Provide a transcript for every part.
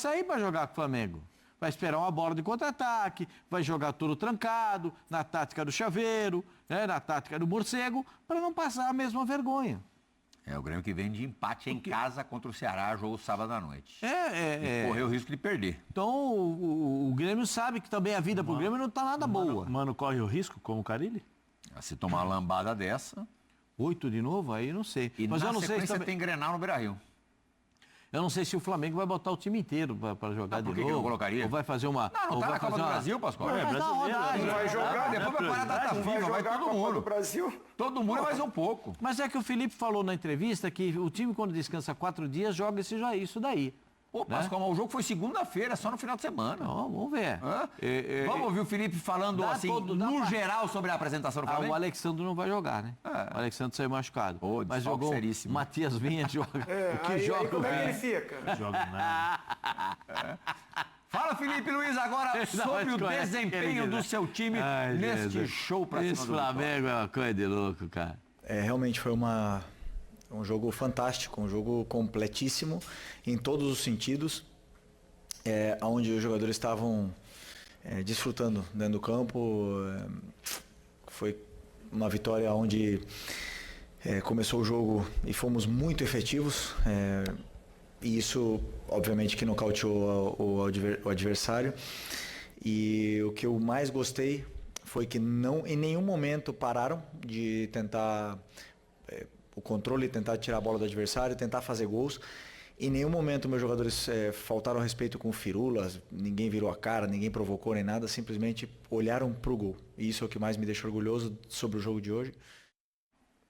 sair para jogar com o Flamengo. Vai esperar uma bola de contra-ataque, vai jogar tudo trancado, na tática do chaveiro, né, na tática do morcego, para não passar a mesma vergonha. É o Grêmio que vem de empate em casa contra o Ceará, jogo sábado à noite. E correu o risco de perder. Então o Grêmio sabe que também a vida pro Grêmio não tá nada boa. Mano corre o risco, como o Carille? Se tomar uma lambada dessa... 8 de novo, aí não sei. E mas na eu não sei se sequência tem Grenal no Beira-Rio. Eu não sei se o Flamengo vai botar o time inteiro para jogar de novo. Por que eu colocaria? Ou vai fazer uma... Não tá na Copa do Brasil, Pascoal. Mas dá uma rodagem. Vai jogar, Depois vai parar a data FIFA, vai todo mundo. do Brasil. Todo mundo é mais um pouco. Mas é que o Felipe falou na entrevista que o time, quando descansa 4 dias, joga isso daí. Pô, Pascoal, mas o jogo foi segunda-feira, só no final de semana. Não, vamos ver. Vamos ouvir o Felipe falando assim, no geral, sobre a apresentação do Flamengo? O Alexandre não vai jogar, né? O Alexandre saiu machucado. Mas jogou seríssimo. Matias Vinha joga. O que aí joga como é que ele o fica? Não joga nada. Fala, Felipe Luiz, agora sobre o desempenho do seu time neste show pra cima do Esse Flamengo é uma coisa de louco, cara. Realmente foi um jogo fantástico, um jogo completíssimo em todos os sentidos, onde os jogadores estavam desfrutando dentro do campo. Foi uma vitória onde começou o jogo e fomos muito efetivos, e isso obviamente que nocauteou o adversário. E o que eu mais gostei foi que em nenhum momento pararam de tentar o controle, tentar tirar a bola do adversário, tentar fazer gols. Em nenhum momento meus jogadores faltaram respeito com firulas, ninguém virou a cara, ninguém provocou nem nada, simplesmente olharam pro gol. E isso é o que mais me deixa orgulhoso sobre o jogo de hoje.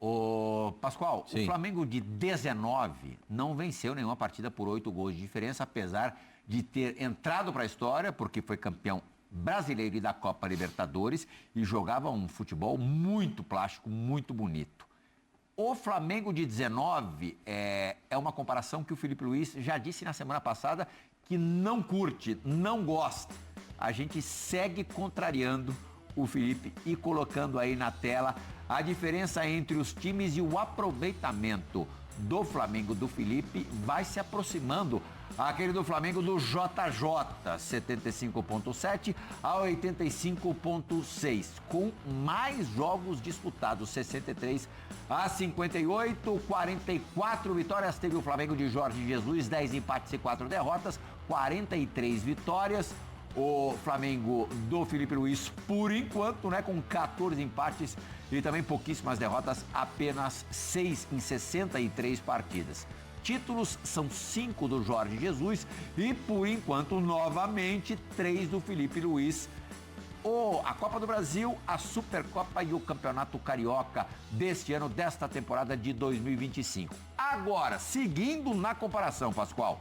Ô, Pascoal, Sim. O Flamengo de 19 não venceu nenhuma partida por 8 gols de diferença, apesar de ter entrado para a história, porque foi campeão brasileiro e da Copa Libertadores e jogava um futebol muito plástico, muito bonito. O Flamengo de 19 é uma comparação que o Felipe Luiz já disse na semana passada que não curte, não gosta. A gente segue contrariando o Felipe e colocando aí na tela a diferença entre os times e o aproveitamento do Flamengo do Felipe vai se aproximando aquele do Flamengo do JJ, 75,7 a 85,6, com mais jogos disputados, 63 a 58, 44 vitórias teve o Flamengo de Jorge Jesus, 10 empates e 4 derrotas, 43 vitórias. O Flamengo do Felipe Luiz, por enquanto, né, com 14 empates e também pouquíssimas derrotas, apenas 6 em 63 partidas. Títulos são 5 do Jorge Jesus e, por enquanto, novamente, 3 do Felipe Luiz. A Copa do Brasil, a Supercopa e o Campeonato Carioca deste ano, desta temporada de 2025. Agora, seguindo na comparação, Pascoal,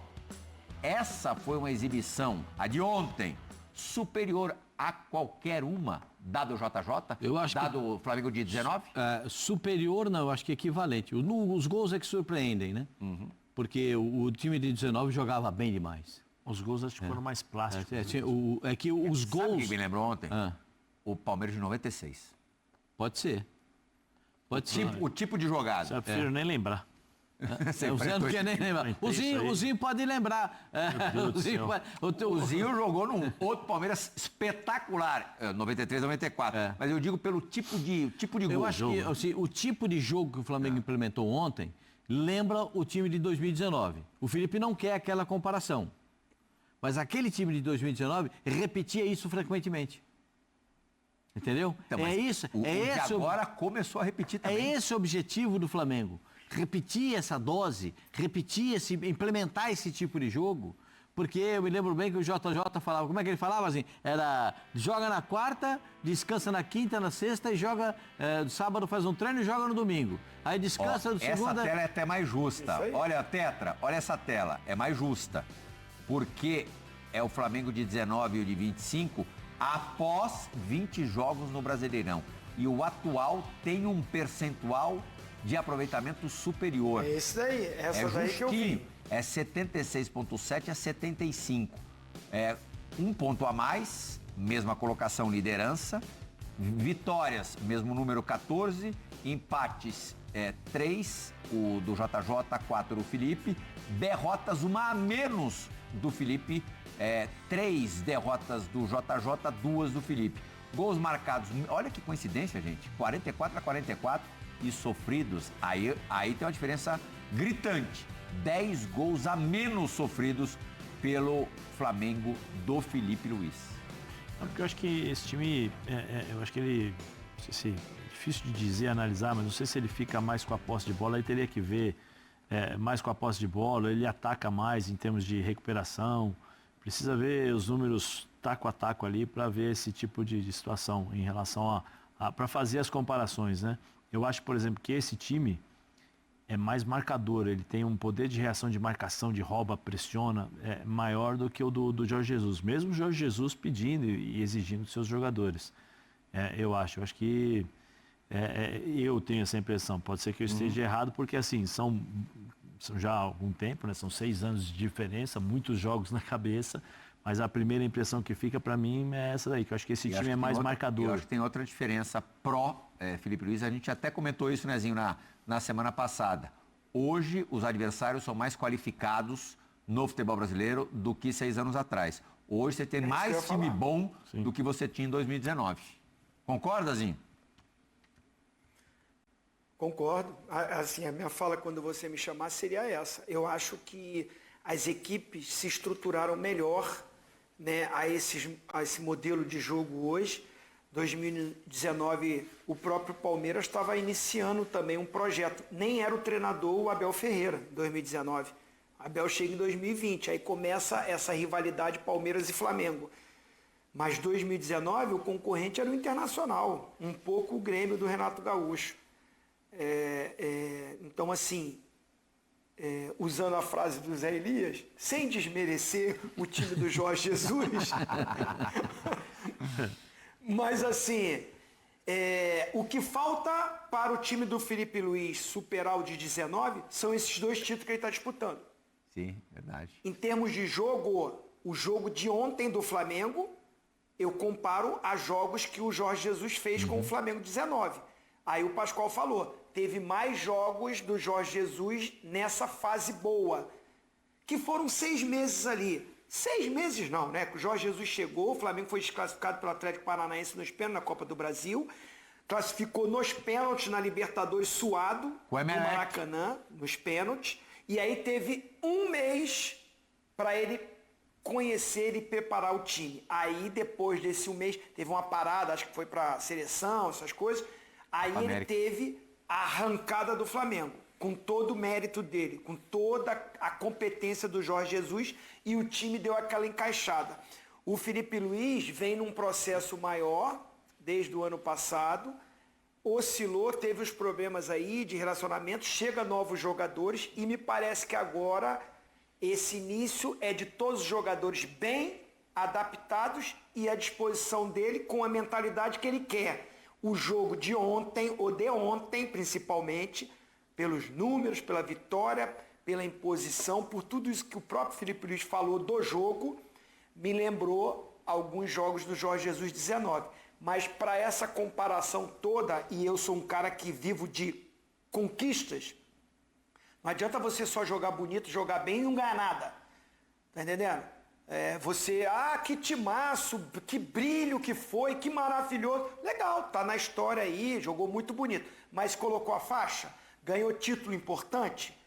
essa foi uma exibição, a de ontem, superior a qualquer uma, dado o JJ, Eu acho dado o Flamengo de 19? Superior, não, eu acho que é equivalente. Os gols é que surpreendem, né? Porque o time de 19 jogava bem demais. Os gols acho que foram mais plásticos. É que os Sabe o gols... que me lembrou ontem? O Palmeiras de 96. Pode ser. O tipo de jogada. Eu prefiro nem lembrar. O Zé não quer nem lembrar. O Zinho pode lembrar. O Zinho jogou num outro Palmeiras espetacular, 93, 94. Mas eu digo pelo tipo de gol. Eu acho que assim, o tipo de jogo que o Flamengo implementou ontem lembra o time de 2019. O Felipe não quer aquela comparação. Mas aquele time de 2019 repetia isso frequentemente. Entendeu? Então, agora começou a repetir também. É esse o objetivo do Flamengo. Repetir essa dose, implementar esse tipo de jogo, porque eu me lembro bem que o JJ falava, como é que ele falava assim? Era, joga na quarta, descansa na quinta, na sexta e joga, sábado faz um treino e joga no domingo. Aí descansa no segunda... Essa tela é até mais justa. Olha, Tetra, olha essa tela, é mais justa, porque é o Flamengo de 19 e o de 25 após 20 jogos no Brasileirão. E o atual tem um percentual de aproveitamento superior. É isso daí, essa daí que eu vi. É 76,7 a 75. É um ponto a mais, mesma colocação, liderança. Vitórias, mesmo número 14. Empates, 3, o do JJ, 4 o Felipe. Derrotas, uma a menos do Felipe, 3 derrotas do JJ, 2 do Felipe. Gols marcados, olha que coincidência, gente, 44-44 e sofridos, aí tem uma diferença gritante. 10 gols a menos sofridos pelo Flamengo do Felipe Luiz. Porque eu acho que esse time, eu acho que ele, não sei se é difícil de dizer, analisar, mas não sei se ele fica mais com a posse de bola, aí teria que ver mais com a posse de bola, ele ataca mais em termos de recuperação, precisa ver os números taco a taco ali para ver esse tipo de situação em relação para fazer as comparações, né? Eu acho, por exemplo, que esse time é mais marcador, ele tem um poder de reação de marcação, de rouba, pressiona, maior do que o do Jorge Jesus. Mesmo o Jorge Jesus pedindo e exigindo dos seus jogadores. Eu acho que eu tenho essa impressão. Pode ser que eu esteja errado, porque assim, são já há algum tempo, né? São 6 anos de diferença, muitos jogos na cabeça, mas a primeira impressão que fica para mim é essa daí, que eu acho que esse time é mais marcador. Eu acho que tem outra diferença Felipe Luiz, a gente até comentou isso, Nezinho, na semana passada. Hoje, os adversários são mais qualificados no futebol brasileiro do que 6 anos atrás. Hoje você tem mais time bom do que você tinha em 2019. Concorda, Zinho? Concordo. Assim, a minha fala quando você me chamar seria essa. Eu acho que as equipes se estruturaram melhor, né, a esse modelo de jogo hoje. 2019, o próprio Palmeiras estava iniciando também um projeto. Nem era o treinador o Abel Ferreira, em 2019. Abel chega em 2020, aí começa essa rivalidade Palmeiras e Flamengo. Mas 2019, o concorrente era o Internacional, um pouco o Grêmio do Renato Gaúcho. Então, assim, usando a frase do Zé Elias, sem desmerecer o time do Jorge Jesus, mas assim, o que falta para o time do Felipe Luiz superar o de 19 são esses 2 títulos que ele está disputando. Sim, verdade. Em termos de jogo, o jogo de ontem do Flamengo, eu comparo a jogos que o Jorge Jesus fez com o Flamengo 19. Aí o Pascoal falou, teve mais jogos do Jorge Jesus nessa fase boa, que foram 6 meses ali. 6 meses não, né? O Jorge Jesus chegou, o Flamengo foi desclassificado pelo Atlético Paranaense nos pênaltis na Copa do Brasil, classificou nos pênaltis na Libertadores suado, no Maracanã, nos pênaltis, e aí teve 1 mês para ele conhecer e preparar o time. Aí depois desse 1 mês, teve uma parada, acho que foi para a seleção, essas coisas, aí ele teve a arrancada do Flamengo, com todo o mérito dele, com toda a competência do Jorge Jesus, e o time deu aquela encaixada. O Felipe Luiz vem num processo maior, desde o ano passado, oscilou, teve os problemas aí de relacionamento, chega novos jogadores, e me parece que agora esse início é de todos os jogadores bem adaptados e à disposição dele, com a mentalidade que ele quer. O jogo de ontem, ou de ontem principalmente, pelos números, pela vitória, pela imposição, por tudo isso que o próprio Felipe Luiz falou do jogo, me lembrou alguns jogos do Jorge Jesus 19. Mas para essa comparação toda, e eu sou um cara que vivo de conquistas, não adianta você só jogar bonito, jogar bem e não ganhar nada. Tá entendendo? Que timaço, que brilho que foi, que maravilhoso. Legal, tá na história aí, jogou muito bonito. Mas colocou a faixa, ganhou título importante.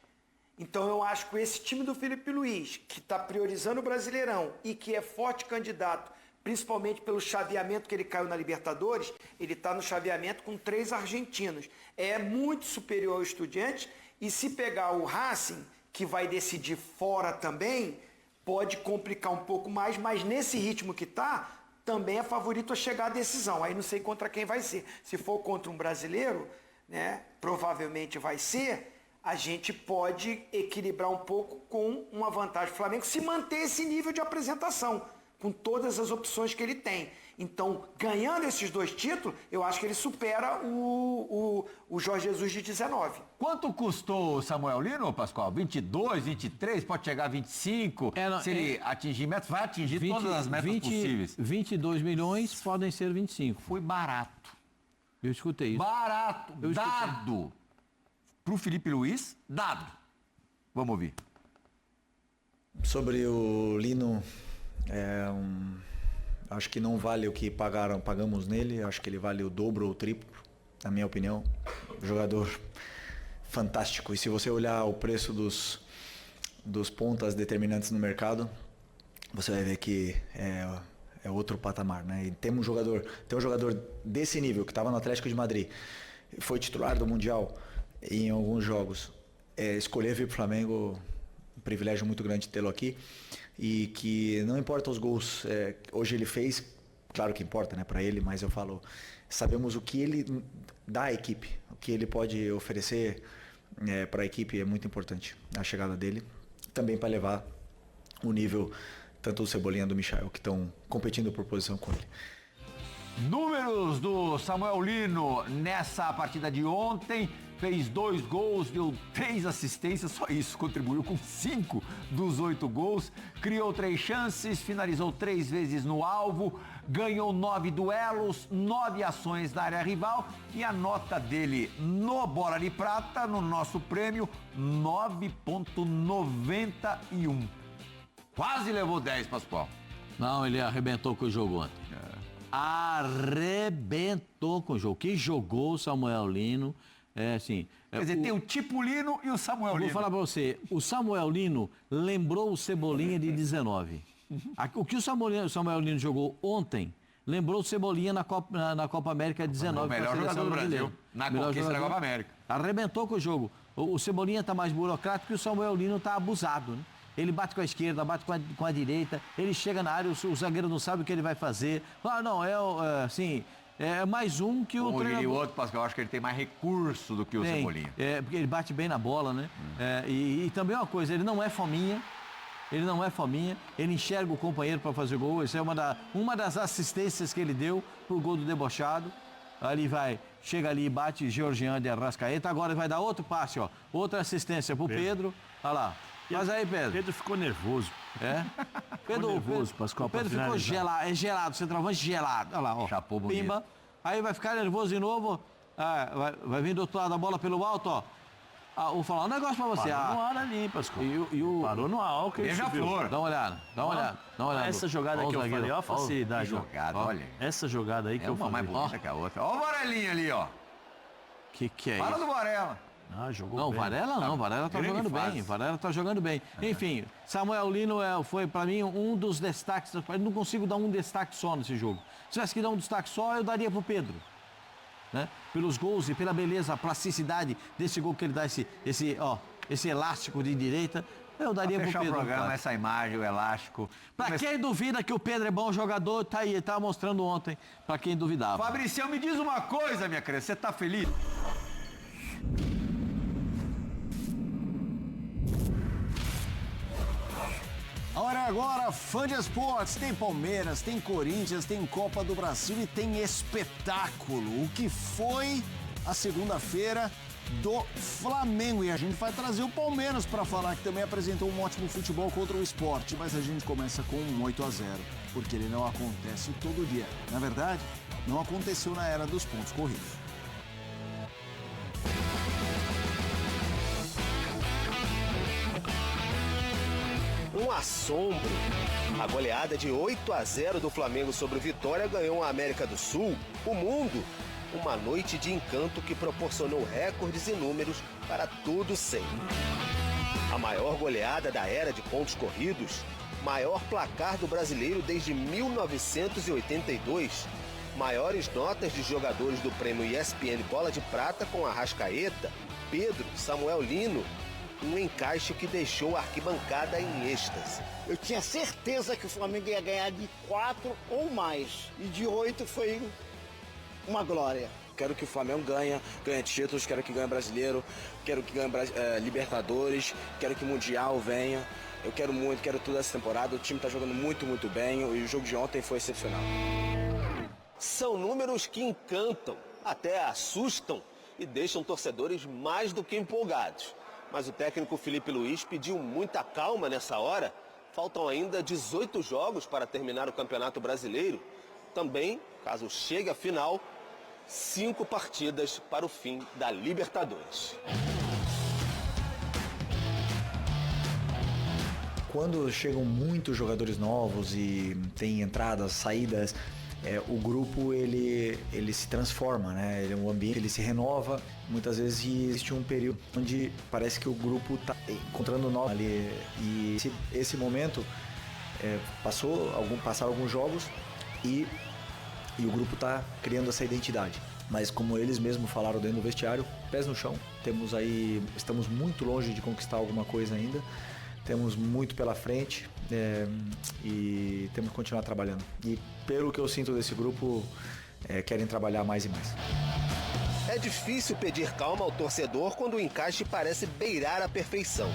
Então eu acho que esse time do Felipe Luiz, que está priorizando o Brasileirão e que é forte candidato, principalmente pelo chaveamento que ele caiu na Libertadores, ele está no chaveamento com 3 argentinos. É muito superior ao Estudiantes, e se pegar o Racing, que vai decidir fora também, pode complicar um pouco mais, mas nesse ritmo que está, também é favorito a chegar à decisão. Aí não sei contra quem vai ser. Se for contra um brasileiro, né, provavelmente vai ser, a gente pode equilibrar um pouco com uma vantagem do Flamengo, se manter esse nível de apresentação, com todas as opções que ele tem. Então, ganhando esses 2 títulos, eu acho que ele supera o Jorge Jesus de 19. Quanto custou o Samuel Lino, Pascoal? 22, 23, pode chegar a 25? Se ele atingir metas, vai atingir todas as metas possíveis. 22 milhões, podem ser 25. Foi barato. Eu escutei isso. Barato, dado. Pro Felipe Luiz, dado. Vamos ouvir. Sobre o Lino, acho que não vale o que pagamos nele. Acho que ele vale o dobro ou o triplo, na minha opinião. Jogador fantástico. E se você olhar o preço dos pontas determinantes no mercado, você vai ver que é outro patamar, né? E tem um jogador desse nível, que estava no Atlético de Madrid, foi titular do Mundial em alguns jogos. Escolher vir para o Flamengo, um privilégio muito grande tê-lo aqui. E que não importa os gols, hoje ele fez, claro que importa, né, para ele, mas eu falo, sabemos o que ele dá à equipe, o que ele pode oferecer para a equipe é muito importante, a chegada dele, também para levar o nível tanto do Cebolinha do Michael, que estão competindo por posição com ele. Números do Samuel Lino nessa partida de ontem. Fez 2 gols, deu 3 assistências, só isso, contribuiu com 5 dos 8 gols. Criou 3 chances, finalizou 3 vezes no alvo, ganhou 9 duelos, 9 ações na área rival e a nota dele no Bola de Prata, no nosso prêmio, 9,91. Quase levou 10, Pascoal. Não, ele arrebentou com o jogo ontem. Arrebentou com o jogo. Que jogou o Samuel Lino. Assim, Quer dizer, tem o Tipo Lino e o Samuel Lino. Vou falar pra você, o Samuel Lino lembrou o Cebolinha de 19. O que o Samuel Lino jogou ontem, lembrou o Cebolinha na Copa América 19. O melhor jogador do Brasil, na conquista da Copa América. Arrebentou com o jogo. O Cebolinha tá mais burocrático e o Samuel Lino tá abusado, né? Ele bate com a esquerda, bate com a direita, ele chega na área, o zagueiro não sabe o que ele vai fazer. Não, assim... É mais um que o treinador... E o outro, Pascal, eu acho que ele tem mais recurso do que o Cebolinha. Porque ele bate bem na bola, né? E também uma coisa, ele não é fominha, ele enxerga o companheiro para fazer gol. Essa é uma das assistências que ele deu pro gol do debochado. Ali chega ali e bate Georgian de Arrascaeta. Agora vai dar outro passe, ó. Outra assistência pro Pedro. Olha lá. Mas aí, Pedro. Pedro ficou nervoso. Nervoso, Pascoal. Pedro ficou gelado, gelado, centroavante gelado. Olha lá, ó. Chapou bonito. Pimba. Aí vai ficar nervoso de novo. Vai vir do outro lado da bola pelo alto, ó. Vou falar um negócio pra você. Parou no ar ali, Pascoal. Parou no ar, que ele subiu. Beija-flor. Dá uma olhada. Essa jogada que eu falei, ó a facilidade. Que jogada, olha. Essa jogada aí que eu uma falei. mais bonita que a outra. Ó o Varelinha ali, ó. Que é Fala isso? do Varela. Jogou Não, bem. Varela tá jogando bem. Varela tá jogando bem. Enfim, Samuel Lino foi pra mim um dos destaques. Eu não consigo dar um destaque só nesse jogo. Se tivesse que dar um destaque só, eu daria pro Pedro. Né? Pelos gols e pela beleza, a plasticidade desse gol que ele dá, esse elástico de direita, eu daria pro Pedro. Fechar o programa, claro. essa imagem, o elástico. Pra quem duvida que o Pedro é bom jogador, tá aí, ele tava mostrando ontem, pra quem duvidava. Fabricião, me diz uma coisa, minha criança, você tá feliz? A hora é agora, fã de esportes. Tem Palmeiras, tem Corinthians, tem Copa do Brasil e tem espetáculo. O que foi a segunda-feira do Flamengo. E a gente vai trazer o Palmeiras para falar, que também apresentou um ótimo futebol contra o Sport. Mas a gente começa com um 8-0, porque ele não acontece todo dia. Na verdade, não aconteceu na era dos pontos corridos. Um assombro. A goleada de 8-0 do Flamengo sobre o Vitória ganhou a América do Sul, o mundo. Uma noite de encanto que proporcionou recordes e números para tudo sempre. A maior goleada da era de pontos corridos, maior placar do brasileiro desde 1982, maiores notas de jogadores do prêmio ESPN Bola de Prata com Arrascaeta, Pedro, Samuel Lino, um encaixe que deixou a arquibancada em êxtase. Eu tinha certeza que o Flamengo ia ganhar de 4 ou mais. E de 8 foi uma glória. Quero que o Flamengo ganhe títulos, quero que ganhe brasileiro, quero que ganhe Libertadores, quero que o Mundial venha. Eu quero muito, quero tudo essa temporada. O time está jogando muito, muito bem e o jogo de ontem foi excepcional. São números que encantam, até assustam e deixam torcedores mais do que empolgados. Mas o técnico Felipe Luiz pediu muita calma nessa hora. Faltam ainda 18 jogos para terminar o Campeonato Brasileiro. Também, caso chegue à final, 5 partidas para o fim da Libertadores. quando chegam muitos jogadores novos e tem entradas, saídas, o grupo ele se transforma, né? O ambiente ele se renova. Muitas vezes existe um período onde parece que o grupo está encontrando novos ali. E esse momento passaram alguns jogos e o grupo está criando essa identidade. Mas como eles mesmos falaram dentro do vestiário, pés no chão. Estamos muito longe de conquistar alguma coisa ainda. Temos muito pela frente e temos que continuar trabalhando. E pelo que eu sinto desse grupo, querem trabalhar mais e mais. É difícil pedir calma ao torcedor quando o encaixe parece beirar a perfeição.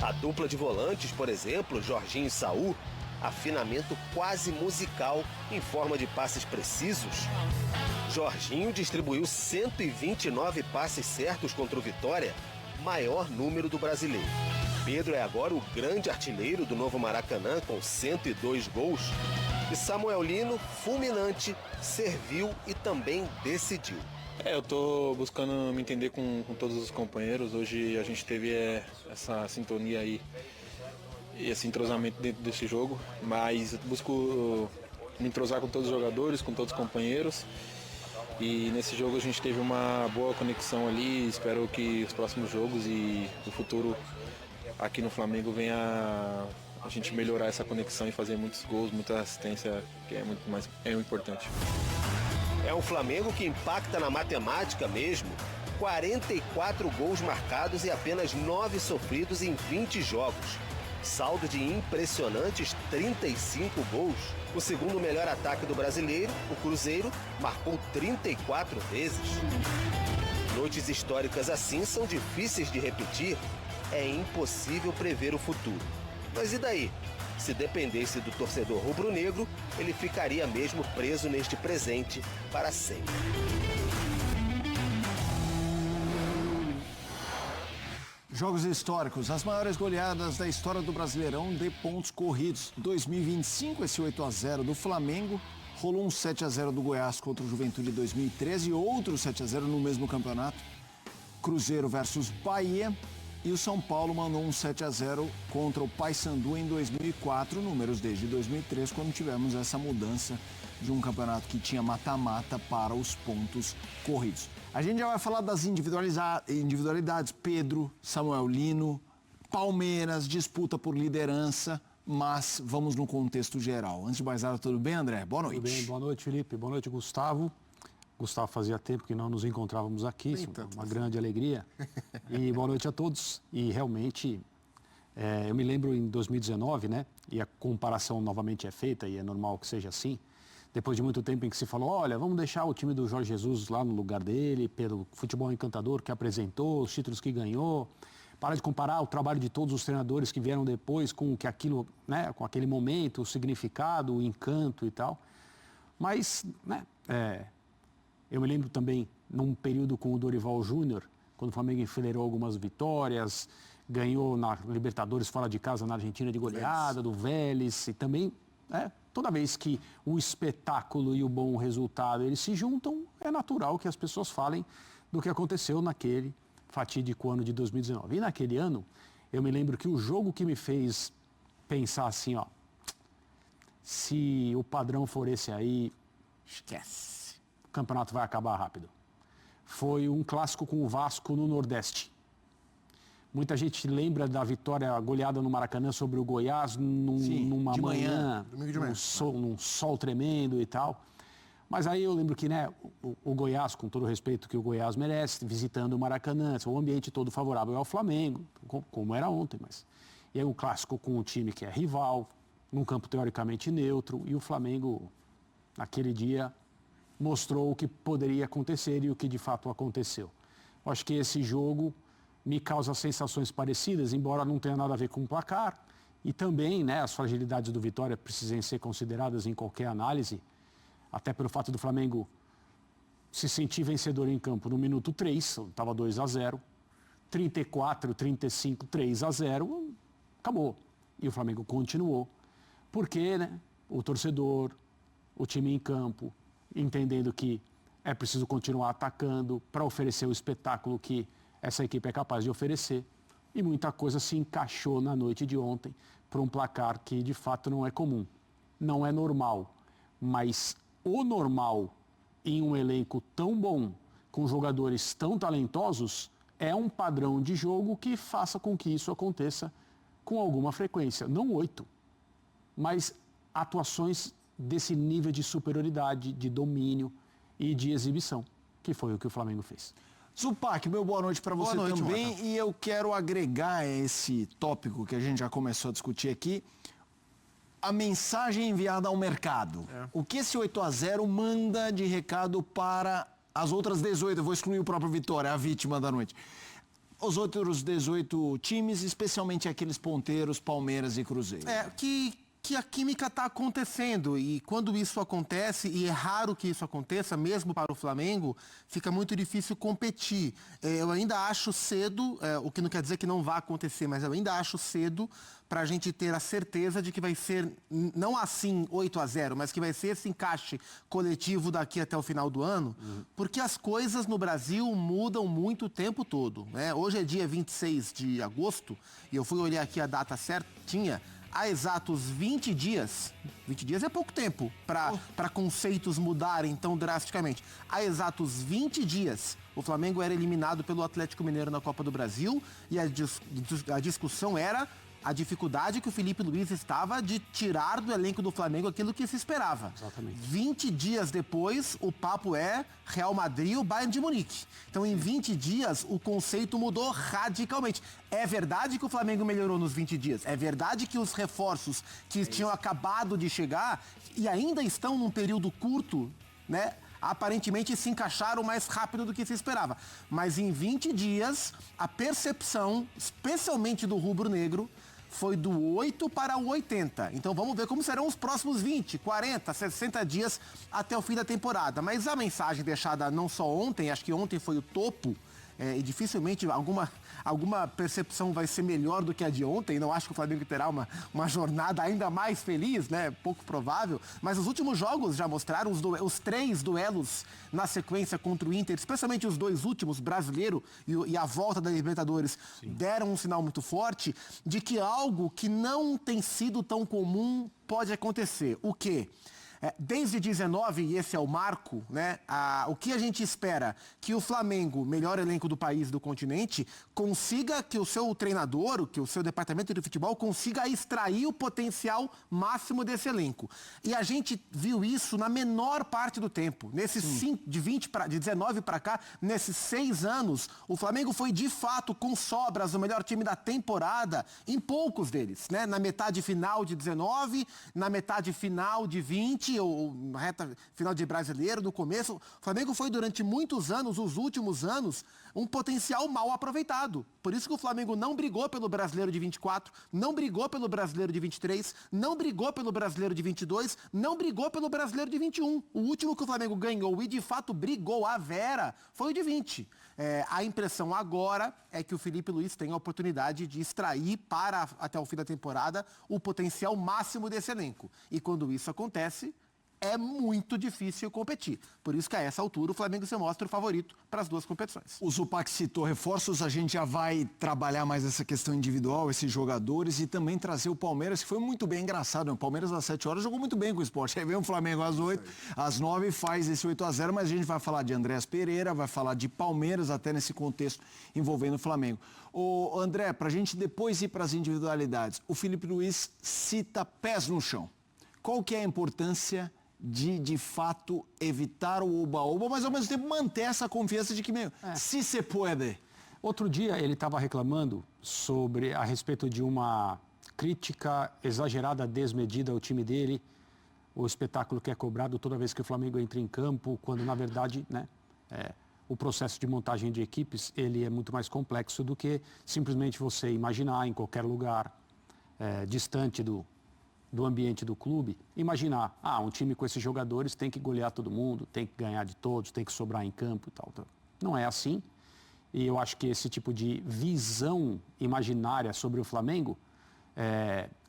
A dupla de volantes, por exemplo, Jorginho e Saul, afinamento quase musical em forma de passes precisos. Jorginho distribuiu 129 passes certos contra o Vitória, maior número do brasileiro. Pedro é agora o grande artilheiro do novo Maracanã, com 102 gols. E Samuel Lino, fulminante, serviu e também decidiu. Eu estou buscando me entender com todos os companheiros. Hoje a gente teve essa sintonia aí e esse entrosamento dentro desse jogo, mas busco me entrosar com todos os jogadores, com todos os companheiros. E nesse jogo a gente teve uma boa conexão ali. Espero que os próximos jogos e o futuro aqui no Flamengo venha a gente melhorar essa conexão e fazer muitos gols, muita assistência, que é muito mais importante. É um Flamengo que impacta na matemática mesmo. 44 gols marcados e apenas 9 sofridos em 20 jogos. Saldo de impressionantes 35 gols. O segundo melhor ataque do brasileiro, o Cruzeiro, marcou 34 vezes. Noites históricas assim são difíceis de repetir. É impossível prever o futuro. Mas e daí? Se dependesse do torcedor rubro-negro, ele ficaria mesmo preso neste presente para sempre. Jogos históricos, as maiores goleadas da história do Brasileirão de pontos corridos. 2025, esse 8-0 do Flamengo, rolou um 7-0 do Goiás contra o Juventude em 2013 e outro 7-0 no mesmo campeonato. Cruzeiro versus Bahia. E o São Paulo mandou um 7-0 contra o Paysandu em 2004, números desde 2003, quando tivemos essa mudança de um campeonato que tinha mata-mata para os pontos corridos. A gente já vai falar das individualidades, Pedro, Samuel Lino, Palmeiras, disputa por liderança, mas vamos no contexto geral. Antes de mais nada, tudo bem, André? Boa noite. Tudo bem, boa noite, Felipe. Boa noite, Gustavo. Gustavo, fazia tempo que não nos encontrávamos aqui, uma grande alegria. E boa noite a todos. E realmente, eu me lembro em 2019, né? E a comparação novamente é feita, e é normal que seja assim. Depois de muito tempo em que se falou, olha, vamos deixar o time do Jorge Jesus lá no lugar dele, pelo futebol encantador que apresentou, os títulos que ganhou. Para de comparar o trabalho de todos os treinadores que vieram depois com que aquilo, né? Com aquele momento, o significado, o encanto e tal. Mas, né? Eu me lembro também, num período com o Dorival Júnior, quando o Flamengo enfileirou algumas vitórias, ganhou na Libertadores fora de casa na Argentina de goleada, do Vélez, e também, toda vez que o espetáculo e o bom resultado eles se juntam, é natural que as pessoas falem do que aconteceu naquele fatídico ano de 2019. E naquele ano, eu me lembro que o jogo que me fez pensar assim, se o padrão for esse aí, esquece. O campeonato vai acabar rápido. Foi um clássico com o Vasco no Nordeste. Muita gente lembra da vitória goleada no Maracanã sobre o Goiás numa manhã, num sol tremendo e tal. Mas aí eu lembro que, o Goiás, com todo o respeito que o Goiás merece, visitando o Maracanã, o ambiente todo favorável ao Flamengo, como era ontem, mas... E aí um clássico com um time que é rival, num campo teoricamente neutro, e o Flamengo, naquele dia, mostrou o que poderia acontecer e o que de fato aconteceu. Eu acho que esse jogo me causa sensações parecidas, embora não tenha nada a ver com o placar. E também, as fragilidades do Vitória precisem ser consideradas em qualquer análise, até pelo fato do Flamengo se sentir vencedor em campo no minuto 3, estava 2-0, 34, 35, 3-0, acabou. E o Flamengo continuou, porque o torcedor, o time em campo, entendendo que é preciso continuar atacando para oferecer o espetáculo que essa equipe é capaz de oferecer. E muita coisa se encaixou na noite de ontem para um placar que de fato não é comum. Não é normal, mas o normal em um elenco tão bom, com jogadores tão talentosos, é um padrão de jogo que faça com que isso aconteça com alguma frequência. Não 8, mas atuações desse nível de superioridade, de domínio e de exibição, que foi o que o Flamengo fez. Zupac, meu boa noite para você também. E eu quero agregar a esse tópico que a gente já começou a discutir aqui, a mensagem enviada ao mercado. O que esse 8-0 manda de recado para as outras 18? Eu vou excluir o próprio Vitória, a vítima da noite. Os outros 18 times, especialmente aqueles ponteiros, Palmeiras e Cruzeiro. Que a química está acontecendo, e quando isso acontece, e é raro que isso aconteça, mesmo para o Flamengo, fica muito difícil competir. Eu ainda acho cedo, o que não quer dizer que não vá acontecer, mas eu ainda acho cedo para a gente ter a certeza de que vai ser, não assim 8-0, mas que vai ser esse encaixe coletivo daqui até o final do ano, porque as coisas no Brasil mudam muito o tempo todo, né? Hoje é dia 26 de agosto, e eu fui olhar aqui a data certinha, há exatos 20 dias é pouco tempo para conceitos mudarem tão drasticamente. Há exatos 20 dias, o Flamengo era eliminado pelo Atlético Mineiro na Copa do Brasil e a discussão era a dificuldade que o Felipe Luiz estava de tirar do elenco do Flamengo aquilo que se esperava. Exatamente. 20 dias depois, o papo é Real Madrid ou Bayern de Munique. Então, em 20 dias, o conceito mudou radicalmente. É verdade que o Flamengo melhorou nos 20 dias. É verdade que os reforços que tinham acabado de chegar e ainda estão num período curto, né? Aparentemente se encaixaram mais rápido do que se esperava. Mas em 20 dias, a percepção, especialmente do rubro-negro, foi do 8 para o 80. Então vamos ver como serão os próximos 20, 40, 60 dias até o fim da temporada. Mas a mensagem deixada não só ontem, acho que ontem foi o topo, e dificilmente alguma percepção vai ser melhor do que a de ontem. Não acho que o Flamengo terá uma jornada ainda mais feliz, né? Pouco provável. Mas os últimos jogos já mostraram os 3 duelos na sequência contra o Inter, especialmente os 2 últimos, Brasileiro e a volta da Libertadores, deram um sinal muito forte de que algo que não tem sido tão comum pode acontecer. O quê? Desde 19, e esse é o marco, né? O que a gente espera? Que o Flamengo, melhor elenco do país, do continente, consiga que o seu treinador, que o seu departamento de futebol consiga extrair o potencial máximo desse elenco. E a gente viu isso na menor parte do tempo. Nesses de 19 para cá, nesses 6 anos, o Flamengo foi de fato com sobras o melhor time da temporada em poucos deles, né? Na metade final de 19, na metade final de 20, ou na reta final de Brasileiro, no começo. O Flamengo foi durante muitos anos, os últimos anos, um potencial mal aproveitado. Por isso que o Flamengo não brigou pelo Brasileiro de 24, não brigou pelo Brasileiro de 23, não brigou pelo Brasileiro de 22, não brigou pelo Brasileiro de 21. O último que o Flamengo ganhou e de fato brigou a vera foi o de 20. A impressão agora é que o Felipe Luiz tem a oportunidade de extrair para até o fim da temporada o potencial máximo desse elenco. E quando isso acontece, é muito difícil competir. Por isso que a essa altura o Flamengo se mostra o favorito para as 2 competições. O Zupac citou reforços, a gente já vai trabalhar mais essa questão individual, esses jogadores, e também trazer o Palmeiras, que foi muito bem engraçado. Né? O Palmeiras às 7 horas jogou muito bem com o Sport. Aí vem o Flamengo às 8, às 9 faz esse 8-0, mas a gente vai falar de Andréas Pereira, vai falar de Palmeiras, até nesse contexto envolvendo o Flamengo. Ô André, para a gente depois ir para as individualidades, o Felipe Luiz cita pés no chão. Qual que é a importância de fato evitar o oba-oba, mas ao mesmo tempo manter essa confiança de que, se se pode. Outro dia ele estava reclamando a respeito de uma crítica exagerada, desmedida ao time dele, o espetáculo que é cobrado toda vez que o Flamengo entra em campo, quando na verdade, né, o processo de montagem de equipes ele é muito mais complexo do que simplesmente você imaginar em qualquer lugar distante do ambiente do clube, imaginar, um time com esses jogadores tem que golear todo mundo, tem que ganhar de todos, tem que sobrar em campo e tal. Não é assim. E eu acho que esse tipo de visão imaginária sobre o Flamengo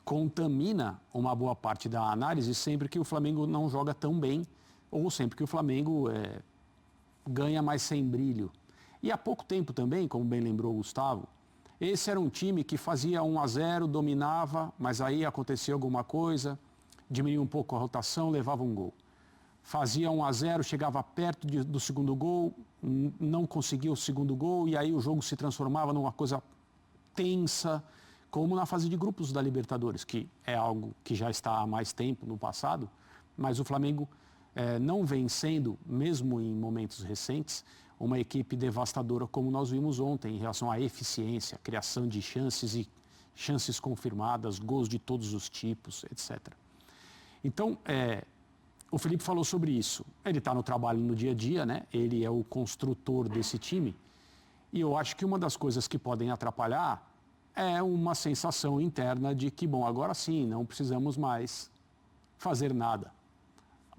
contamina uma boa parte da análise sempre que o Flamengo não joga tão bem ou sempre que o Flamengo ganha mais sem brilho. E há pouco tempo também, como bem lembrou o Gustavo, Esse era um time que fazia 1-0, dominava, mas aí acontecia alguma coisa, diminuía um pouco a rotação, levava um gol. Fazia 1-0, chegava perto do segundo gol, não conseguia o segundo gol, e aí o jogo se transformava numa coisa tensa, como na fase de grupos da Libertadores, que é algo que já está há mais tempo no passado, mas o Flamengo não vem sendo, mesmo em momentos recentes, uma equipe devastadora como nós vimos ontem, em relação à eficiência, criação de chances e chances confirmadas, gols de todos os tipos, etc. Então, o Felipe falou sobre isso. Ele está no trabalho no dia a dia, né? Ele é o construtor desse time. E eu acho que uma das coisas que podem atrapalhar é uma sensação interna de que, bom, agora sim, não precisamos mais fazer nada.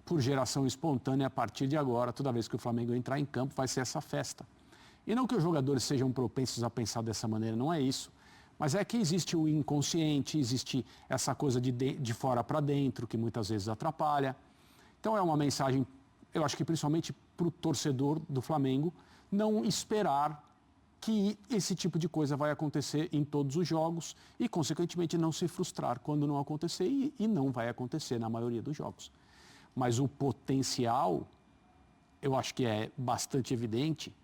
Por geração espontânea, a partir de agora, toda vez que o Flamengo entrar em campo, vai ser essa festa. E não que os jogadores sejam propensos a pensar dessa maneira, não é isso. Mas é que existe o inconsciente, existe essa coisa de fora para dentro, que muitas vezes atrapalha. Então é uma mensagem, eu acho que principalmente para o torcedor do Flamengo, não esperar que esse tipo de coisa vai acontecer em todos os jogos e, consequentemente, não se frustrar quando não acontecer e não vai acontecer na maioria dos jogos. Mas o potencial, eu acho que é bastante evidente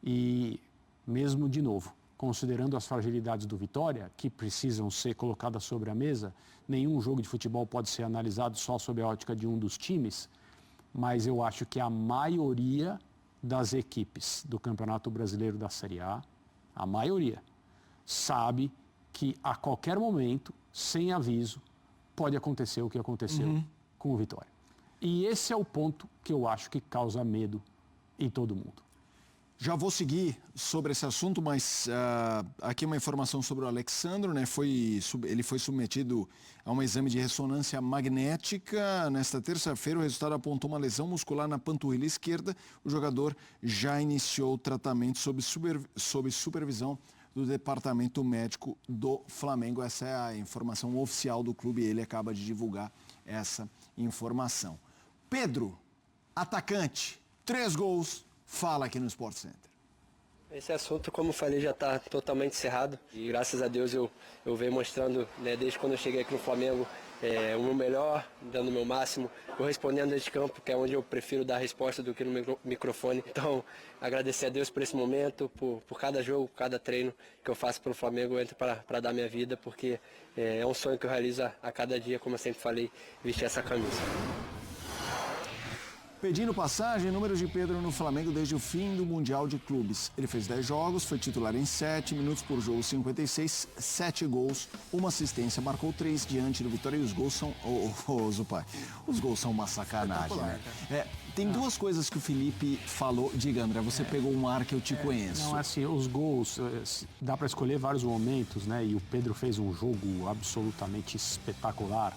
e, mesmo de novo, considerando as fragilidades do Vitória, que precisam ser colocadas sobre a mesa, nenhum jogo de futebol pode ser analisado só sob a ótica de um dos times, mas eu acho que a maioria das equipes do Campeonato Brasileiro da Série A, a maioria, sabe que a qualquer momento, sem aviso, pode acontecer o que aconteceu com o Vitória. E esse é o ponto que eu acho que causa medo em todo mundo. Já vou seguir sobre esse assunto, mas aqui uma informação sobre o Alexandro, né? Ele foi submetido a um exame de ressonância magnética. Nesta terça-feira, o resultado apontou uma lesão muscular na panturrilha esquerda. O jogador já iniciou o tratamento sob supervisão do Departamento Médico do Flamengo. Essa é a informação oficial do clube. Ele acaba de divulgar essa informação. Pedro, atacante, 3 gols. Fala aqui no Sport Center. Esse assunto, como eu falei, já está totalmente encerrado. E graças a Deus eu venho mostrando, né, desde quando eu cheguei aqui no Flamengo, o meu melhor, dando o meu máximo, correspondendo dentro de campo, que é onde eu prefiro dar resposta do que no microfone. Então, agradecer a Deus por esse momento, por cada jogo, cada treino que eu faço pelo Flamengo, eu entro para dar minha vida, porque é um sonho que eu realizo a cada dia, como eu sempre falei, vestir essa camisa. Pedindo passagem, números de Pedro no Flamengo desde o fim do Mundial de Clubes. Ele fez 10 jogos, foi titular em 7, minutos por jogo 56, 7 gols, uma assistência, marcou 3 diante do Vitória e os gols são... Zupai, os gols são uma sacanagem, né? Tem duas coisas que o Felipe falou. Diga, André, você pegou um ar que eu te conheço. Não, assim, os gols, dá para escolher vários momentos, né? E o Pedro fez um jogo absolutamente espetacular.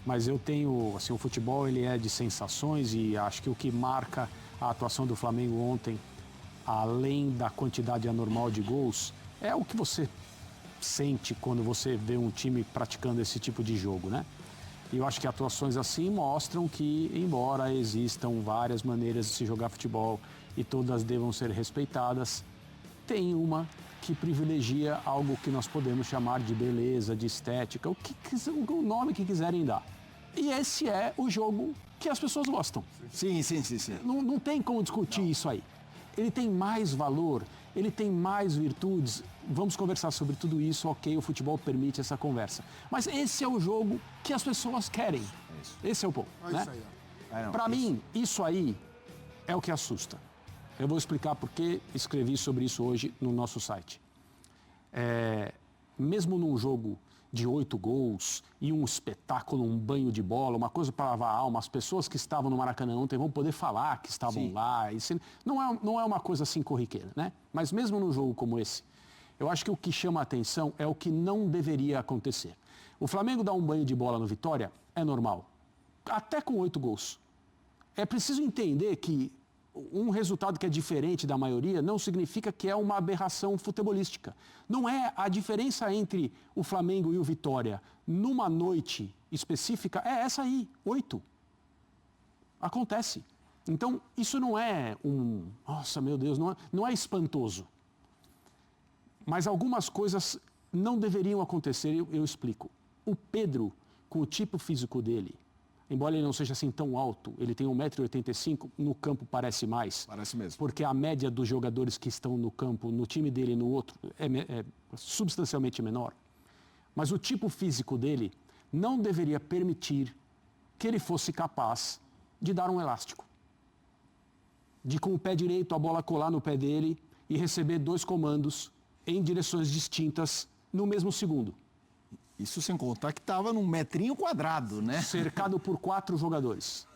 Mas eu tenho, assim, o futebol ele é de sensações e acho que o que marca a atuação do Flamengo ontem, além da quantidade anormal de gols, é o que você sente quando você vê um time praticando esse tipo de jogo, né? E eu acho que atuações assim mostram que, embora existam várias maneiras de se jogar futebol e todas devam ser respeitadas, tem uma que privilegia algo que nós podemos chamar de beleza, de estética, o nome que quiserem dar. E esse é o jogo que as pessoas gostam. Sim. Não tem como discutir isso aí. Ele tem mais valor, ele tem mais virtudes. Vamos conversar sobre tudo isso, ok, o futebol permite essa conversa. Mas esse é o jogo que as pessoas querem. Esse é o ponto, né? Para mim, isso aí é o que assusta. Eu vou explicar por que escrevi sobre isso hoje no nosso site. Mesmo num jogo de 8 gols e um espetáculo, um banho de bola, uma coisa para lavar a alma, as pessoas que estavam no Maracanã ontem vão poder falar que estavam lá. Isso não é uma coisa assim corriqueira, né? Mas mesmo num jogo como esse, eu acho que o que chama a atenção é o que não deveria acontecer. O Flamengo dá um banho de bola no Vitória, é normal. Até com 8 gols. É preciso entender que um resultado que é diferente da maioria não significa que é uma aberração futebolística. Não é a diferença entre o Flamengo e o Vitória numa noite específica, é essa aí, 8. Acontece. Então, isso não é nossa, meu Deus, não é espantoso. Mas algumas coisas não deveriam acontecer, eu explico. O Pedro, com o tipo físico dele, embora ele não seja assim tão alto, ele tem 1,85 m, no campo parece mais. Parece mesmo. Porque a média dos jogadores que estão no campo, no time dele e no outro, é substancialmente menor. Mas o tipo físico dele não deveria permitir que ele fosse capaz de dar um elástico. De com o pé direito a bola colar no pé dele e receber 2 comandos em direções distintas no mesmo segundo. Isso sem contar que estava num metrinho quadrado, né? Cercado por 4 jogadores.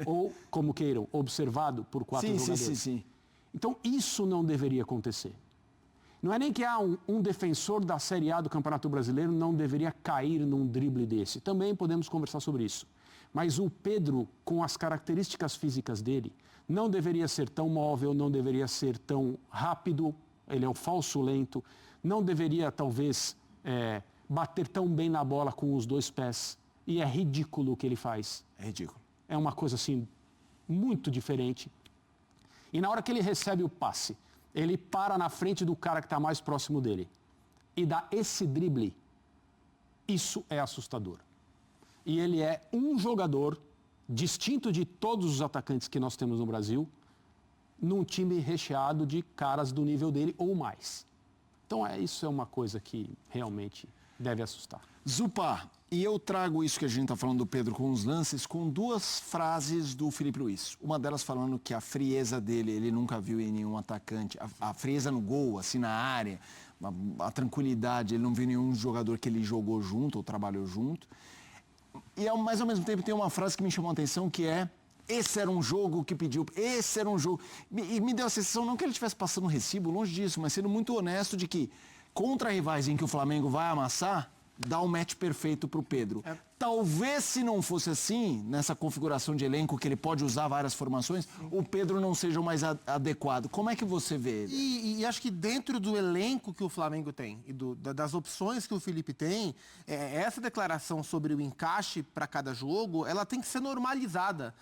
Ou, como queiram, observado por 4 jogadores. Sim. Então, isso não deveria acontecer. Não é nem que um defensor da Série A do Campeonato Brasileiro não deveria cair num drible desse. Também podemos conversar sobre isso. Mas o Pedro, com as características físicas dele, não deveria ser tão móvel, não deveria ser tão rápido, ele é um falso lento, não deveria, talvez, bater tão bem na bola com os 2 pés. E é ridículo o que ele faz. É ridículo. É uma coisa, assim, muito diferente. E na hora que ele recebe o passe, ele para na frente do cara que está mais próximo dele e dá esse drible. Isso é assustador. E ele é um jogador distinto de todos os atacantes que nós temos no Brasil, num time recheado de caras do nível dele ou mais. Então, isso é uma coisa que realmente deve assustar. Zupa, e eu trago isso que a gente está falando do Pedro com os lances, com 2 frases do Filipe Luís. Uma delas falando que a frieza dele, ele nunca viu em nenhum atacante. A frieza no gol, assim, na área, a tranquilidade, ele não viu nenhum jogador que ele jogou junto ou trabalhou junto. Mas, ao mesmo tempo, tem uma frase que me chamou a atenção, que é: esse era um jogo que pediu, esse era um jogo. E me deu a sensação, não que ele estivesse passando um recibo, longe disso, mas sendo muito honesto de que, contra rivais em que o Flamengo vai amassar, dá um match perfeito para o Pedro. Talvez, se não fosse assim, nessa configuração de elenco, que ele pode usar várias formações, o Pedro não seja o mais adequado. Como é que você vê ele? E acho que dentro do elenco que o Flamengo tem e das opções que o Felipe tem, essa declaração sobre o encaixe para cada jogo, ela tem que ser normalizada.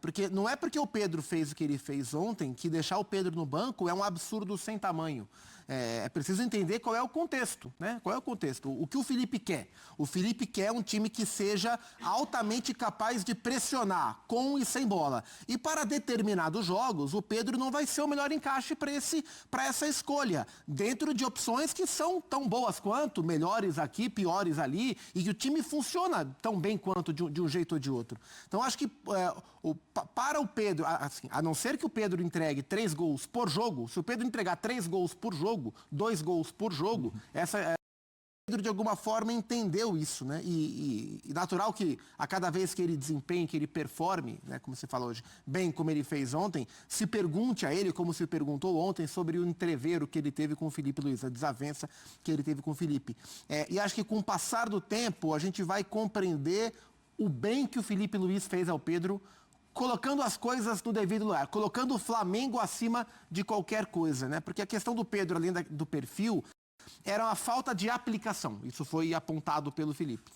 Porque não é porque o Pedro fez o que ele fez ontem que deixar o Pedro no banco é um absurdo sem tamanho. É preciso entender qual é o contexto, né? Qual é o contexto? O que o Felipe quer? O Felipe quer um time que seja altamente capaz de pressionar, com e sem bola. E para determinados jogos, o Pedro não vai ser o melhor encaixe para essa escolha. Dentro de opções que são tão boas quanto, melhores aqui, piores ali, e que o time funciona tão bem quanto de um jeito ou de outro. Então, acho que para o Pedro, assim, a não ser que o Pedro entregue 3 gols por jogo, se o Pedro entregar 3 gols por jogo, 2 gols por jogo, o Pedro de alguma forma entendeu isso, né? E natural que a cada vez que ele desempenhe, que ele performe, né, como você falou hoje, bem como ele fez ontem, se pergunte a ele, como se perguntou ontem, sobre o entreveiro que ele teve com o Filipe Luís, a desavença que ele teve com o Felipe. E acho que com o passar do tempo, a gente vai compreender o bem que o Filipe Luís fez ao Pedro, colocando as coisas no devido lugar, colocando o Flamengo acima de qualquer coisa, né? Porque a questão do Pedro, além do perfil, era uma falta de aplicação. Isso foi apontado pelo Felipe.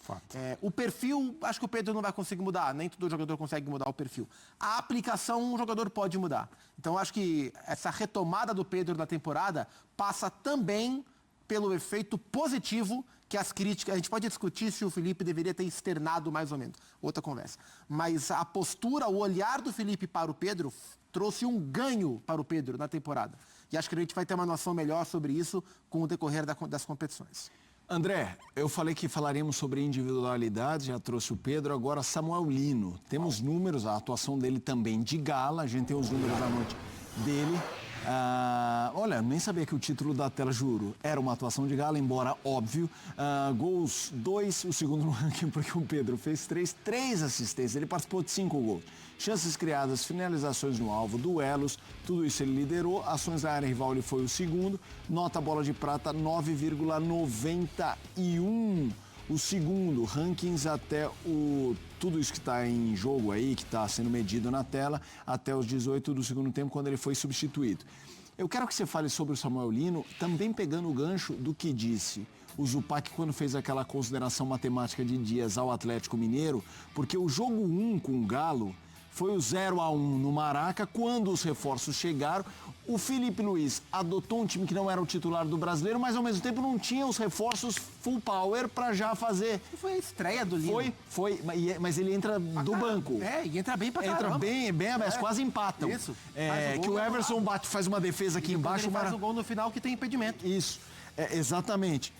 O perfil, acho que o Pedro não vai conseguir mudar, nem todo jogador consegue mudar o perfil. A aplicação, um jogador pode mudar. Então, acho que essa retomada do Pedro na temporada passa também pelo efeito positivo que as críticas... A gente pode discutir se o Felipe deveria ter externado mais ou menos. Outra conversa. Mas a postura, o olhar do Felipe para o Pedro trouxe um ganho para o Pedro na temporada. E acho que a gente vai ter uma noção melhor sobre isso com o decorrer das competições. André, eu falei que falaríamos sobre individualidade, já trouxe o Pedro, agora Samuel Lino. Temos números, a atuação dele também de gala, a gente tem os números da noite dele. Olha, nem sabia que o título da tela, juro, era uma atuação de gala, embora óbvio. Gols 2, o segundo no ranking, porque o Pedro fez 3 assistências, ele participou de 5 gols. Chances criadas, finalizações no alvo, duelos, tudo isso ele liderou. Ações da área rival, ele foi o segundo. Nota bola de prata 9,91. O segundo, rankings até tudo isso que está em jogo aí, que está sendo medido na tela, até os 18 do segundo tempo, quando ele foi substituído. Eu quero que você fale sobre o Samuel Lino, também pegando o gancho do que disse o Zupac quando fez aquela consideração matemática de Dias ao Atlético Mineiro, porque o jogo 1 com o Galo foi o 0-1 no Maraca. Quando os reforços chegaram, o Felipe Luiz adotou um time que não era o titular do Brasileiro, mas ao mesmo tempo não tinha os reforços full power para já fazer. Foi a estreia do Lino. Foi, mas ele entra do banco. E entra bem pra caramba. Entra bem aberto, quase empatam. Isso. Que o Everson faz uma defesa aqui embaixo. Ele faz um gol no final que tem impedimento. Isso, exatamente.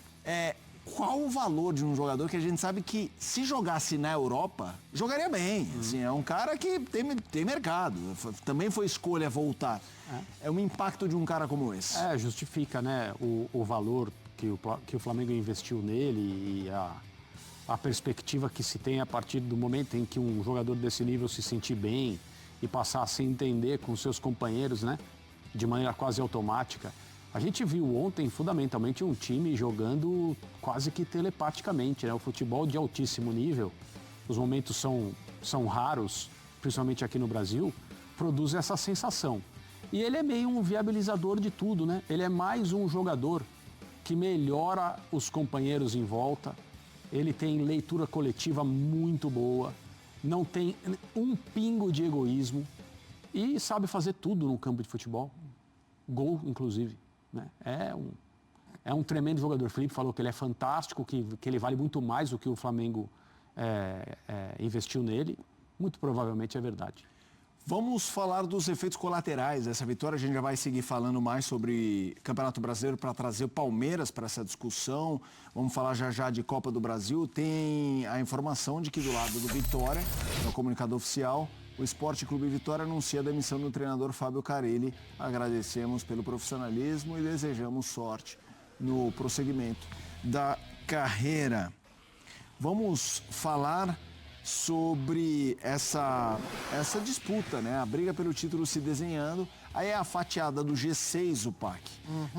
Qual o valor de um jogador que a gente sabe que, se jogasse na Europa, jogaria bem. Assim, é um cara que tem mercado. Também foi escolha voltar. É um impacto de um cara como esse. Justifica, né, o valor que o Flamengo investiu nele e a perspectiva que se tem a partir do momento em que um jogador desse nível se sentir bem e passar a se entender com seus companheiros, né, de maneira quase automática. A gente viu ontem, fundamentalmente, um time jogando quase que telepaticamente, né? O futebol de altíssimo nível, os momentos são raros, principalmente aqui no Brasil, produz essa sensação. E ele é meio um viabilizador de tudo, né? Ele é mais um jogador que melhora os companheiros em volta, ele tem leitura coletiva muito boa, não tem um pingo de egoísmo e sabe fazer tudo no campo de futebol, gol, inclusive. Né? É um tremendo jogador. O Felipe falou que ele é fantástico, que ele vale muito mais do que o Flamengo investiu nele. Muito provavelmente é verdade. Vamos falar dos efeitos colaterais dessa vitória. A gente já vai seguir falando mais sobre Campeonato Brasileiro para trazer o Palmeiras para essa discussão. Vamos falar já de Copa do Brasil. Tem a informação de que do lado do Vitória, no comunicado oficial, o Sport Clube Vitória anuncia a demissão do treinador Fábio Carelli. Agradecemos pelo profissionalismo e desejamos sorte no prosseguimento da carreira. Vamos falar sobre essa disputa, né? A briga pelo título se desenhando. Aí é a fatiada do G6, o PAC.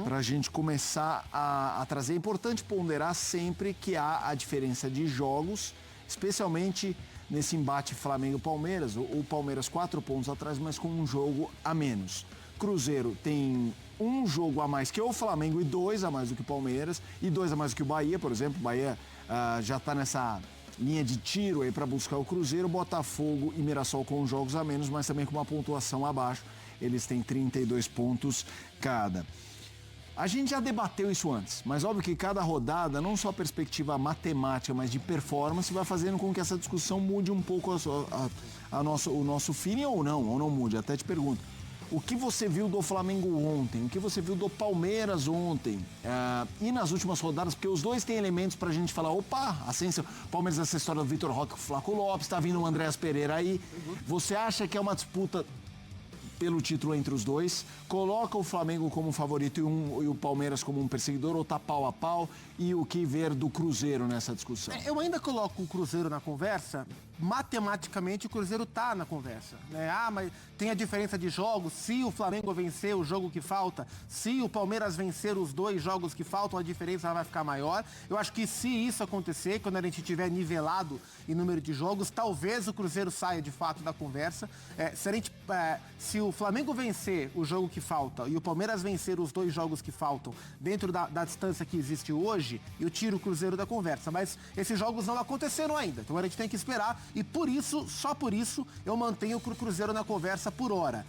Para a gente começar a trazer. É importante ponderar sempre que há a diferença de jogos, especialmente nesse embate Flamengo-Palmeiras. O Palmeiras 4 pontos atrás, mas com um jogo a menos. Cruzeiro tem um jogo a mais que o Flamengo e 2 a mais do que o Palmeiras. E 2 a mais do que o Bahia, por exemplo. O Bahia já está nessa linha de tiro aí para buscar o Cruzeiro. Botafogo e Mirassol com jogos a menos, mas também com uma pontuação abaixo. Eles têm 32 pontos cada. A gente já debateu isso antes, mas óbvio que cada rodada, não só a perspectiva matemática, mas de performance, vai fazendo com que essa discussão mude um pouco o nosso feeling ou não mude. Até te pergunto, o que você viu do Flamengo ontem? O que você viu do Palmeiras ontem? E nas últimas rodadas, porque os dois têm elementos pra gente falar, opa, ascensão. Palmeiras, essa história do Vitor Roque, o Flaco Lopes, tá vindo o Andréas Pereira aí. Você acha que é uma disputa pelo título entre os dois, coloca o Flamengo como favorito e o Palmeiras como um perseguidor, ou tá pau a pau? E o que ver do Cruzeiro nessa discussão? Eu ainda coloco o Cruzeiro na conversa. Matematicamente o Cruzeiro tá na conversa, né? Mas tem a diferença de jogos. Se o Flamengo vencer o jogo que falta, se o Palmeiras vencer os 2 jogos que faltam, a diferença vai ficar maior. Eu acho que se isso acontecer, quando a gente tiver nivelado em número de jogos, talvez o Cruzeiro saia de fato da conversa. Se o Flamengo vencer o jogo que falta e o Palmeiras vencer os 2 jogos que faltam dentro da distância que existe hoje, eu tiro o Cruzeiro da conversa. Mas esses jogos não aconteceram ainda, então a gente tem que esperar. E por isso, só por isso, eu mantenho o Cruzeiro na conversa por hora.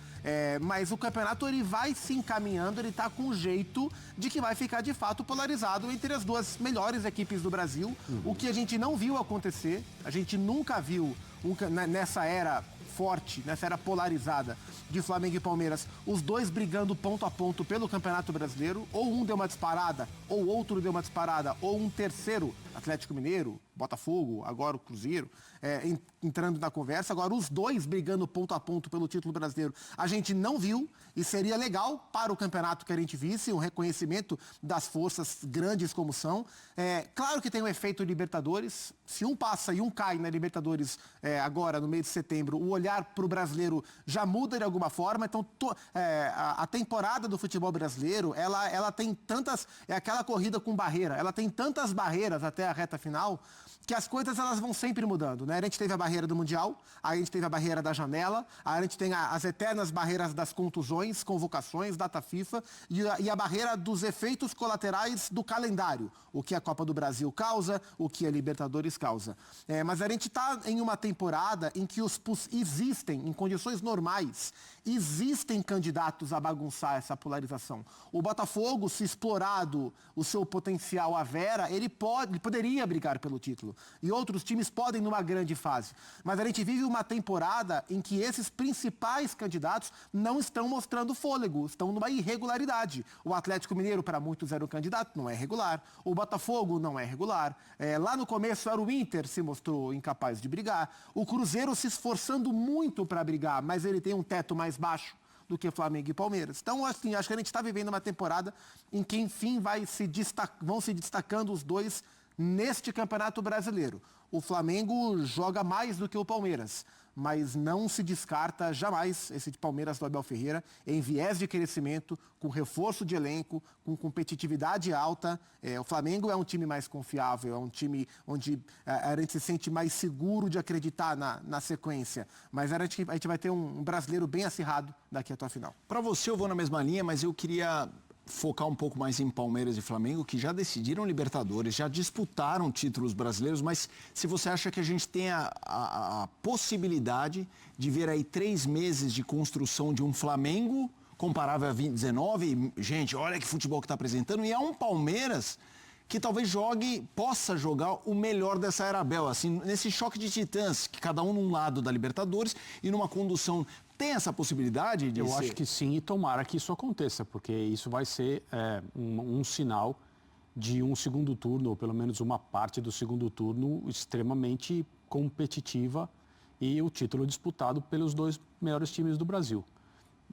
Mas o campeonato ele vai se encaminhando, ele tá com um jeito de que vai ficar de fato polarizado entre as 2 melhores equipes do Brasil. O que a gente não viu acontecer, a gente nunca viu nessa era forte, nessa era polarizada de Flamengo e Palmeiras, os 2 brigando ponto a ponto pelo Campeonato Brasileiro, ou um deu uma disparada, ou outro deu uma disparada, ou um terceiro, Atlético Mineiro, Botafogo, agora o Cruzeiro, entrando na conversa. Agora os 2 brigando ponto a ponto pelo título brasileiro, a gente não viu, e seria legal para o campeonato que a gente visse, um reconhecimento das forças grandes como são. Claro que tem um efeito Libertadores, se um passa e um cai na Libertadores agora, no mês de setembro, o olhar para o brasileiro já muda de alguma forma. Então a temporada do futebol brasileiro, ela tem tantas, é aquela corrida com barreira, ela tem tantas barreiras até a reta final, que as coisas elas vão sempre mudando, né? A gente teve a barreira do Mundial, a gente teve a barreira da janela, a gente tem as eternas barreiras das contusões, convocações, data FIFA e a barreira dos efeitos colaterais do calendário, o que a Copa do Brasil causa, o que a Libertadores causa. Mas a gente está em uma temporada em que existem, em condições normais, existem candidatos a bagunçar essa polarização. O Botafogo, se explorado o seu potencial à vera, ele poderia brigar pelo título. E outros times podem numa grande fase. Mas a gente vive uma temporada em que esses principais candidatos não estão mostrando fôlego, estão numa irregularidade. O Atlético Mineiro, para muitos, era o candidato, não é regular. O Botafogo não é regular. Lá no começo era o Inter, se mostrou incapaz de brigar. O Cruzeiro se esforçando muito para brigar, mas ele tem um teto mais baixo do que Flamengo e Palmeiras. Então, assim, acho que a gente está vivendo uma temporada em que, enfim, vão se destacando os dois neste Campeonato Brasileiro. O Flamengo joga mais do que o Palmeiras, mas não se descarta jamais esse de Palmeiras do Abel Ferreira em viés de crescimento, com reforço de elenco, com competitividade alta. O Flamengo é um time mais confiável, é um time onde a gente se sente mais seguro de acreditar na sequência. Mas a gente vai ter um brasileiro bem acirrado daqui até a final. Para você eu vou na mesma linha, mas eu queria focar um pouco mais em Palmeiras e Flamengo, que já decidiram Libertadores, já disputaram títulos brasileiros, mas se você acha que a gente tem a possibilidade de ver aí 3 meses de construção de um Flamengo comparável a 2019, gente, olha que futebol que está apresentando, e há um Palmeiras que talvez possa jogar o melhor dessa era Abel, assim, nesse choque de titãs, que cada um num lado da Libertadores e numa condução. Tem essa possibilidade de Eu acho que sim, e tomara que isso aconteça, porque isso vai ser um sinal de um segundo turno, ou pelo menos uma parte do segundo turno, extremamente competitiva e o título disputado pelos 2 melhores times do Brasil.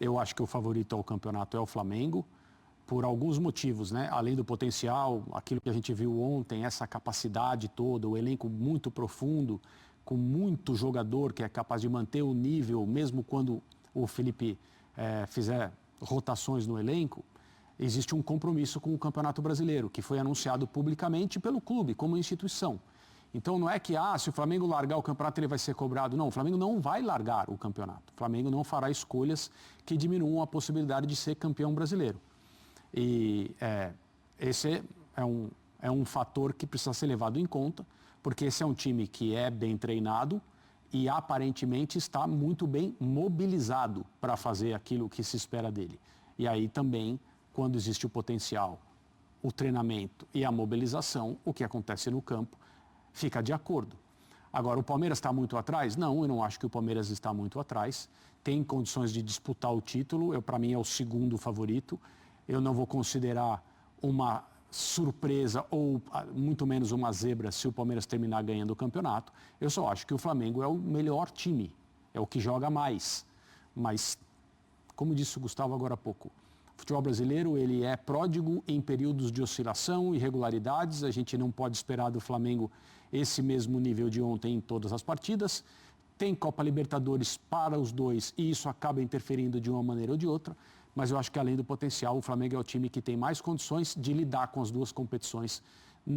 Eu acho que o favorito ao campeonato é o Flamengo, por alguns motivos, né? Além do potencial, aquilo que a gente viu ontem, essa capacidade toda, o elenco muito profundo, com muito jogador que é capaz de manter o nível, mesmo quando o Felipe fizer rotações no elenco, existe um compromisso com o Campeonato Brasileiro, que foi anunciado publicamente pelo clube, como instituição. Então não é que, se o Flamengo largar o campeonato, ele vai ser cobrado. Não, o Flamengo não vai largar o campeonato. O Flamengo não fará escolhas que diminuam a possibilidade de ser campeão brasileiro. E esse é um fator que precisa ser levado em conta, porque esse é um time que é bem treinado e aparentemente está muito bem mobilizado para fazer aquilo que se espera dele. E aí também, quando existe o potencial, o treinamento e a mobilização, o que acontece no campo fica de acordo. Agora, o Palmeiras está muito atrás? Não, eu não acho que o Palmeiras está muito atrás. Tem condições de disputar o título, para mim é o segundo favorito. Eu não vou considerar uma surpresa ou muito menos uma zebra se o Palmeiras terminar ganhando o campeonato. Eu só acho que o Flamengo é o melhor time, é o que joga mais. Mas, como disse o Gustavo agora há pouco, o futebol brasileiro ele é pródigo em períodos de oscilação, irregularidades. A gente não pode esperar do Flamengo esse mesmo nível de ontem em todas as partidas. Tem Copa Libertadores para os dois e isso acaba interferindo de uma maneira ou de outra. Mas eu acho que, além do potencial, o Flamengo é o time que tem mais condições de lidar com as duas competições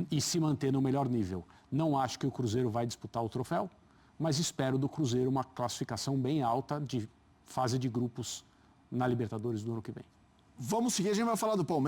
e se manter no melhor nível. Não acho que o Cruzeiro vai disputar o troféu, mas espero do Cruzeiro uma classificação bem alta de fase de grupos na Libertadores do ano que vem. Vamos seguir, a gente vai falar do Palmeiras.